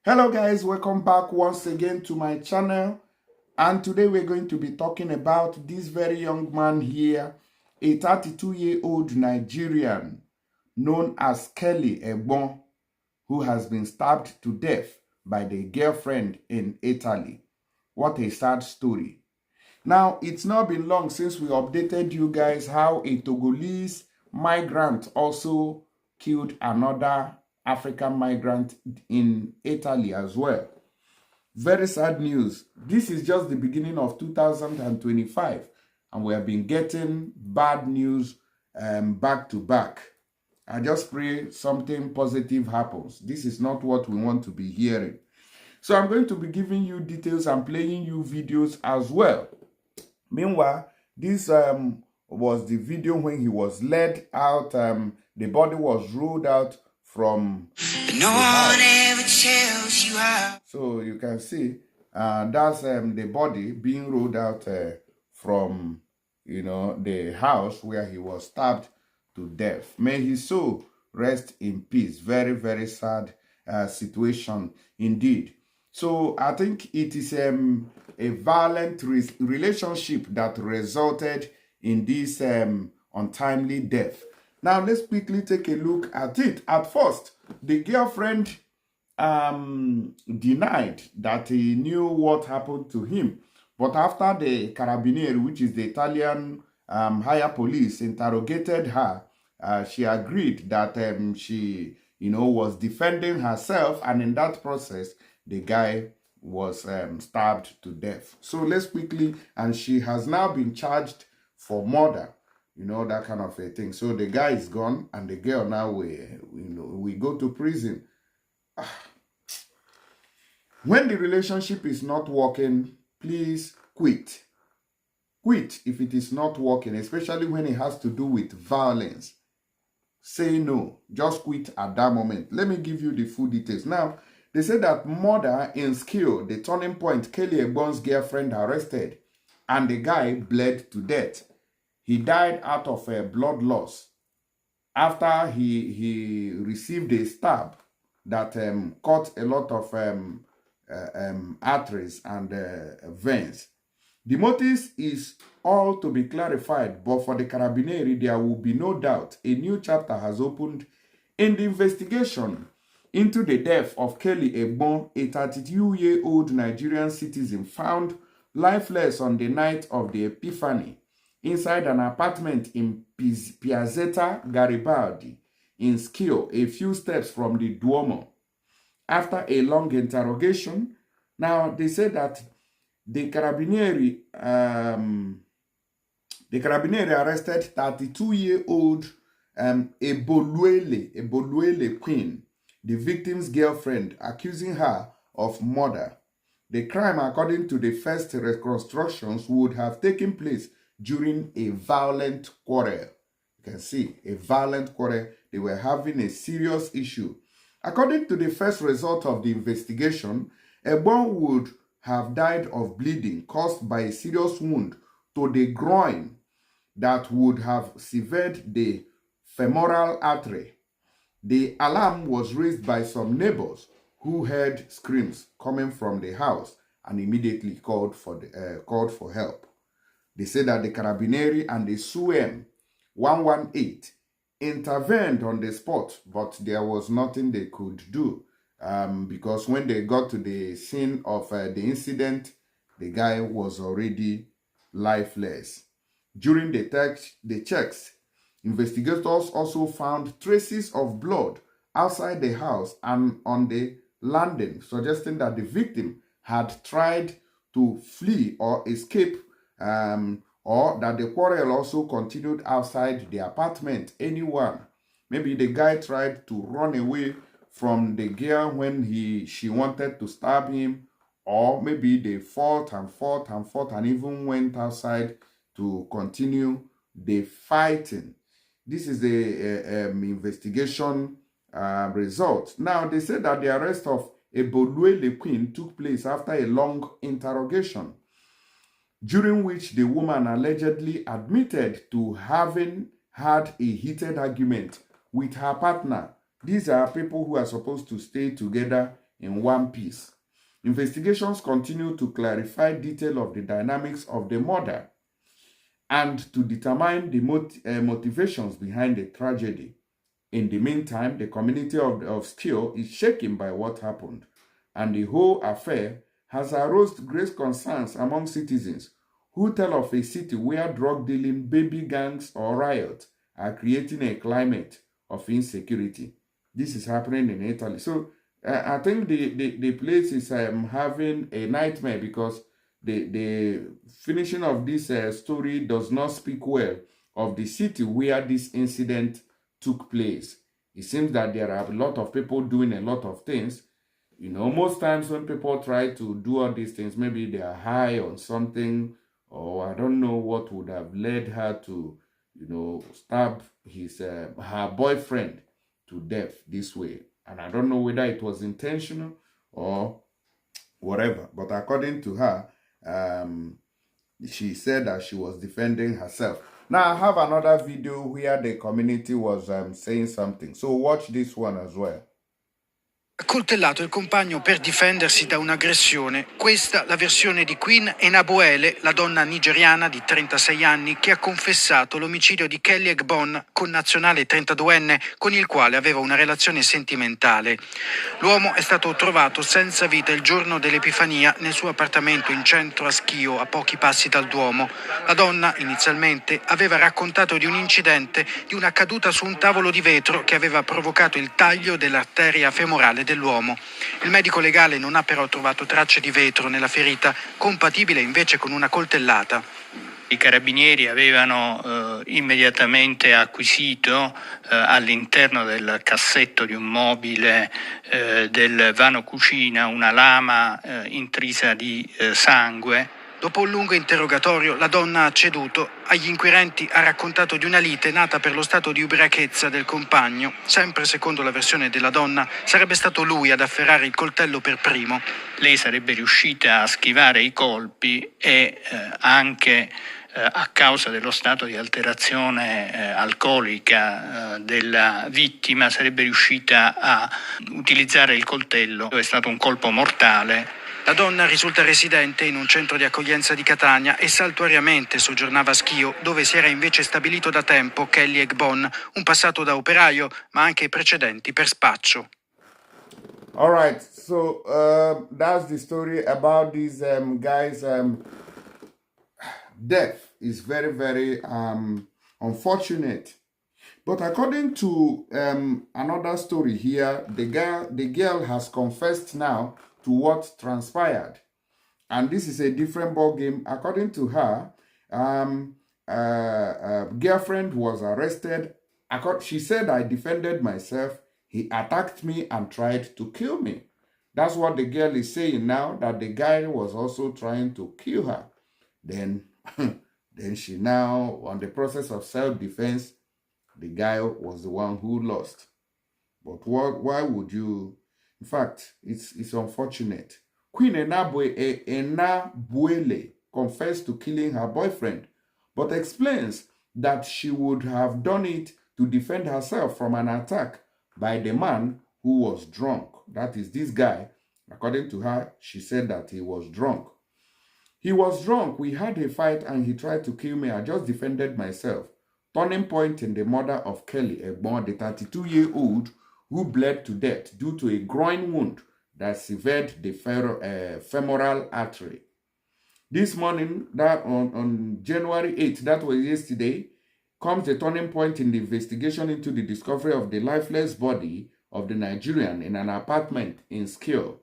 Hello guys, welcome back once again to my channel, and today we're going to be talking about this very young man here, a 32-year-old Nigerian known as Kelly Egbon, who has been stabbed to death by the girlfriend in Italy. What a sad story. Now, it's not been long since we updated you guys how a Togolese migrant also killed another African migrant in Italy as well. Very sad news. This is just the beginning of 2025, and we have been getting bad news back to back. I just pray something positive happens. This is not what we want to be hearing. So I'm going to be giving you details and playing you videos as well. Meanwhile, this was the video when he was led out. The body was rolled out from no one ever tells you how. So you can see that's the body being rolled out from the house where he was stabbed to death. May his soul rest in peace. Very, very sad situation indeed. So I think it is a violent relationship that resulted in this untimely death. Now let's quickly take a look at it. At first, the girlfriend denied that he knew what happened to him. But after the Carabinieri, which is the Italian higher police, interrogated her, she agreed that she was defending herself, and in that process, the guy was stabbed to death. So let's quickly, and she has now been charged for murder, that kind of a thing. So the guy is gone, and the girl now we go to prison. When the relationship is not working, please quit. Quit if it is not working, especially when it has to do with violence. Say no. Just quit at that moment. Let me give you the full details. Now, they say that murder in skill, the turning point, Kelly Egbon's girlfriend arrested, and the guy bled to death. He died out of a blood loss after he received a stab that cut a lot of arteries and veins. The motive is all to be clarified, but for the Carabinieri, there will be no doubt a new chapter has opened in the investigation into the death of Kelly Egbon, a 32-year-old Nigerian citizen found lifeless on the night of the Epiphany inside an apartment in Piazzetta Garibaldi in Schio, a few steps from the Duomo. After a long interrogation, now they say that the Carabinieri arrested 32-year-old Eboluele Queen, the victim's girlfriend, accusing her of murder. The crime, according to the first reconstructions, would have taken place during a violent quarrel. You can see a violent quarrel. They were having a serious issue. According to the first result of the investigation, Egbon would have died of bleeding caused by a serious wound to the groin that would have severed the femoral artery. The alarm was raised by some neighbors who heard screams coming from the house and immediately called for help. They said that the Carabinieri and the SUEM 118 intervened on the spot, but there was nothing they could do because when they got to the scene of the incident, the guy was already lifeless. During the checks, investigators also found traces of blood outside the house and on the landing, suggesting that the victim had tried to flee or escape, or that the quarrel also continued outside the apartment. Maybe the guy tried to run away from the girl when she wanted to stab him, or maybe they fought and even went outside to continue the fighting. This is the investigation result. Now, they said that the arrest of Eboluele Queen took place after a long interrogation, during which the woman allegedly admitted to having had a heated argument with her partner. These are people who are supposed to stay together in one piece. Investigations continue to clarify details of the dynamics of the murder and to determine the motivations behind the tragedy. In the meantime, the community of Skio is shaken by what happened, and the whole affair has aroused great concerns among citizens who tell of a city where drug dealing, baby gangs, or riots are creating a climate of insecurity. This is happening in Italy. So I think the place is having a nightmare because the finishing of this story does not speak well of the city where this incident took place. It seems that there are a lot of people doing a lot of things. You know, most times when people try to do all these things, maybe they are high on something, or I don't know what would have led her to, you know, stab her boyfriend to death this way. And I don't know whether it was intentional or whatever. But according to her, she said that she was defending herself. Now, I have another video where the community was saying something. So watch this one as well. Ha coltellato il compagno per difendersi da un'aggressione. Questa la versione di Queen Enabuele, la donna nigeriana di 36 anni che ha confessato l'omicidio di Kelly Egbon, connazionale 32enne, con il quale aveva una relazione sentimentale. L'uomo è stato trovato senza vita il giorno dell'Epifania nel suo appartamento in centro a Schio, a pochi passi dal Duomo. La donna inizialmente aveva raccontato di un incidente, di una caduta su un tavolo di vetro che aveva provocato il taglio dell'arteria femorale dell'uomo. Il medico legale non ha però trovato tracce di vetro nella ferita, compatibile invece con una coltellata. I carabinieri avevano immediatamente acquisito all'interno del cassetto di un mobile del vano cucina una lama intrisa di sangue. Dopo un lungo interrogatorio, la donna ha ceduto. Agli inquirenti ha raccontato di una lite nata per lo stato di ubriachezza del compagno. Sempre secondo la versione della donna, sarebbe stato lui ad afferrare il coltello per primo. Lei sarebbe riuscita a schivare i colpi e anche a causa dello stato di alterazione alcolica della vittima sarebbe riuscita a utilizzare il coltello. È stato un colpo mortale. La donna risulta residente in un centro di accoglienza di Catania e saltuariamente soggiornava a Schio, dove si era invece stabilito da tempo Kelly Egbon, un passato da operaio, ma anche precedenti per spaccio. All right, so that's the story about these guys. Death is very, very unfortunate. But according to another story here, the girl has confessed now to what transpired. And this is a different ball game. According to her, girlfriend was arrested. She said, I defended myself. He attacked me and tried to kill me. That's what the girl is saying now, that the guy was also trying to kill her. Then she now, on the process of self-defense, the guy was the one who lost. But why would you? In fact, it's unfortunate. Queen Enabuele confessed to killing her boyfriend, but explains that she would have done it to defend herself from an attack by the man who was drunk. That is this guy. According to her, she said that he was drunk. He was drunk. We had a fight and he tried to kill me. I just defended myself. Turning point in the murder of Kelly Egbon, the 32-year-old who bled to death due to a groin wound that severed the femoral artery. This morning, that on January 8th, that was yesterday, comes the turning point in the investigation into the discovery of the lifeless body of the Nigerian in an apartment in Skio.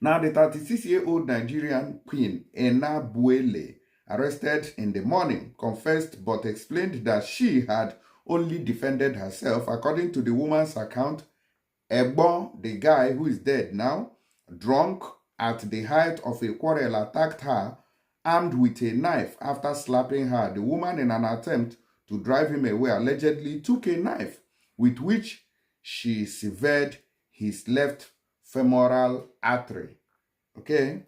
Now, the 36-year-old Nigerian Queen Enabuele, arrested in the morning, confessed but explained that she had only defended herself. According to the woman's account, Egbon, the guy who is dead now, drunk at the height of a quarrel, attacked her, armed with a knife after slapping her. The woman, in an attempt to drive him away, allegedly took a knife with which she severed his left femoral artery. Okay?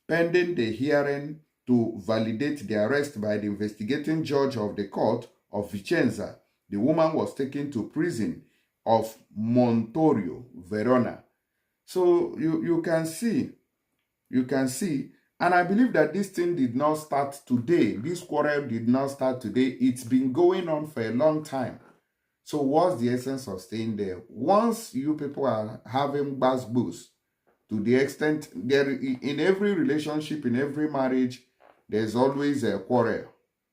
Pending the hearing to validate the arrest by the investigating judge of the court of Vicenza, the woman was taken to prison of Montorio, Verona. So you can see, and I believe that this thing did not start today. This quarrel did not start today. It's been going on for a long time. So what's the essence of staying there? Once you people are having boost to the extent there, in every relationship, in every marriage, there's always a quarrel.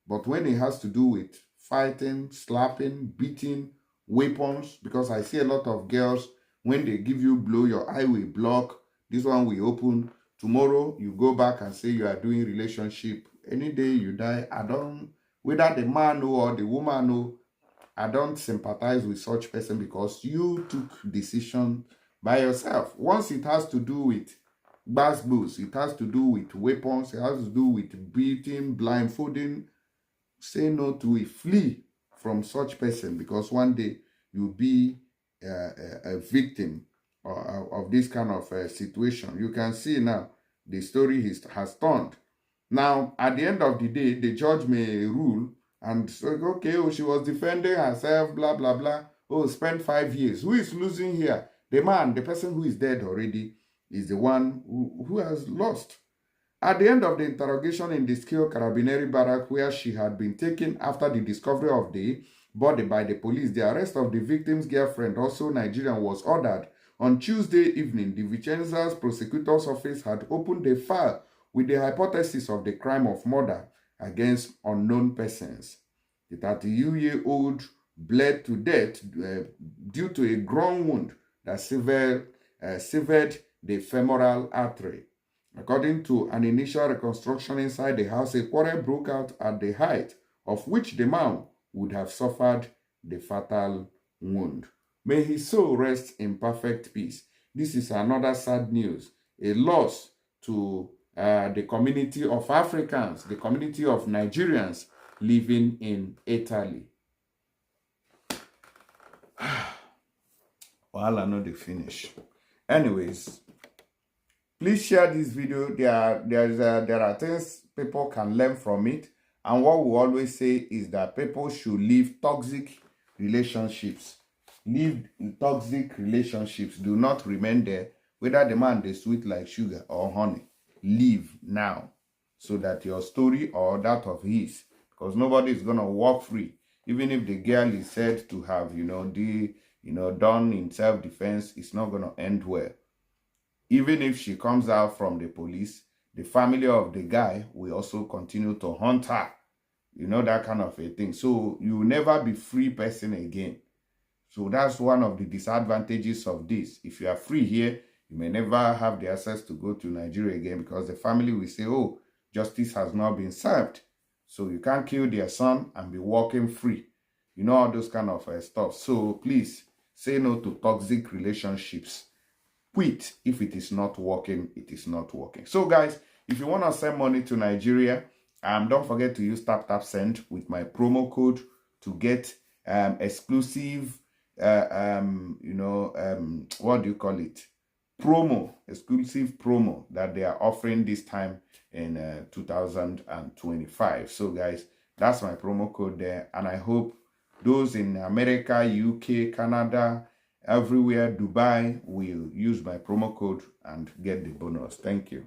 But when it has to do with fighting, slapping, beating, weapons, because I see a lot of girls, when they give you blow, your eye will block, this one will open. Tomorrow, you go back and say you are doing relationship. Any day you die, I don't, whether the man know or the woman know, I don't sympathize with such person because you took decision by yourself. Once it has to do with boost, it has to do with weapons, it has to do with beating, blindfolding, say no to it. Flee from such person, because one day you'll be a victim of this kind of situation. You can see now the story has turned. Now, at the end of the day, the judge may rule and say, okay, oh, she was defending herself, blah, blah, blah. Oh, spend 5 years. Who is losing here? The man, the person who is dead already, is the one who has lost. At the end of the interrogation in the Skill Carabinieri barrack, where she had been taken after the discovery of the body by the police, the arrest of the victim's girlfriend, also Nigerian, was ordered. On Tuesday evening, the Vicenza's prosecutor's office had opened a file with the hypothesis of the crime of murder against unknown persons. The 32-year-old bled to death due to a groin wound that severed the femoral artery. According to an initial reconstruction inside the house, a quarrel broke out at the height of which the man would have suffered the fatal wound. May his soul rest in perfect peace. This is another sad news, a loss to the community of Africans, the community of Nigerians living in Italy. Well, I know they finish. Anyways, please share this video. There are things people can learn from it. And what we always say is that people should leave toxic relationships. Leave toxic relationships. Do not remain there. Whether the man is sweet like sugar or honey. Leave now. So that your story or that of his. Because nobody is going to walk free. Even if the girl is said to have, done in self-defense, it's not going to end well. Even if she comes out from the police, the family of the guy will also continue to hunt her. That kind of a thing. So you will never be free person again. So that's one of the disadvantages of this. If you are free here, you may never have the access to go to Nigeria again because the family will say, oh, justice has not been served. So you can't kill their son and be walking free. All those kind of stuff. So please say no to toxic relationships. Quit. If it is not working, it is not working. So guys, if you want to send money to Nigeria, don't forget to use tap send with my promo code to get exclusive what do you call it, exclusive promo that they are offering this time in 2025. So guys, that's my promo code there, and I hope those in America, UK, Canada, everywhere, Dubai, will use my promo code and get the bonus. Thank you.